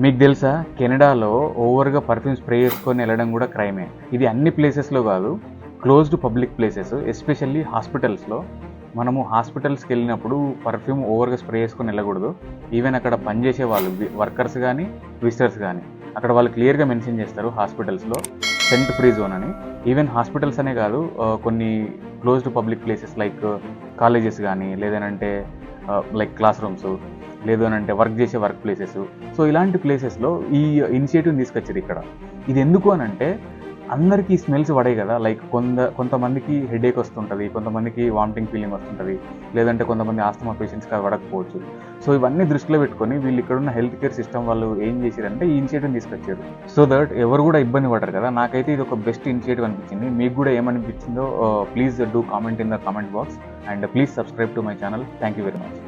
మీకు తెలుసా, కెనడాలో ఓవర్గా పర్ఫ్యూమ్ స్ప్రే చేసుకొని వెళ్ళడం కూడా క్రైమే. ఇది అన్ని ప్లేసెస్లో కాదు, క్లోజ్డ్ పబ్లిక్ ప్లేసెస్, ఎస్పెషల్లీ హాస్పిటల్స్లో. మనము హాస్పిటల్స్కి వెళ్ళినప్పుడు పర్ఫ్యూమ్ ఓవర్గా స్ప్రే చేసుకొని వెళ్ళకూడదు. ఈవెన్ అక్కడ పనిచేసే వాళ్ళు, వర్కర్స్ కానీ విజిటర్స్ కానీ, అక్కడ వాళ్ళు క్లియర్గా మెన్షన్ చేస్తారు హాస్పిటల్స్లో సెంట్ ఫ్రీ జోన్ అని. ఈవెన్ హాస్పిటల్స్ అనే కాదు, కొన్ని closed public places like colleges కానీ, లేదనంటే లైక్ క్లాస్ రూమ్స్, లేదు అని అంటే వర్క్ చేసే వర్క్ ప్లేసెస్. సో ఇలాంటి ప్లేసెస్లో ఈ ఇనిషియేటివ్ తీసుకొచ్చారు ఇక్కడ. ఇది ఎందుకు అని అంటే, అందరికీ స్మెల్స్ పడాయి కదా. లైక్ కొంతమందికి హెడేక్ వస్తుంటుంది, కొంతమందికి వామిటింగ్ ఫీలింగ్ వస్తుంటుంది, లేదంటే కొంతమంది ఆస్తమా పేషెంట్స్కి అది పడకపోవచ్చు. సో ఇవన్నీ దృష్టిలో పెట్టుకొని వీళ్ళు ఇక్కడున్న హెల్త్ కేర్ సిస్టమ్ వాళ్ళు ఏం చేశారంటే ఈ ఇనిషియేటివ్ తీసుకొచ్చారు. సో దట్ ఎవరు కూడా ఇబ్బంది పడరు కదా. నాకైతే ఇది ఒక బెస్ట్ ఇనిషియేటివ్ అనిపించింది. మీకు కూడా ఏమనిపించిందో please do comment in the comment box, and please subscribe to my channel. Thank you very much.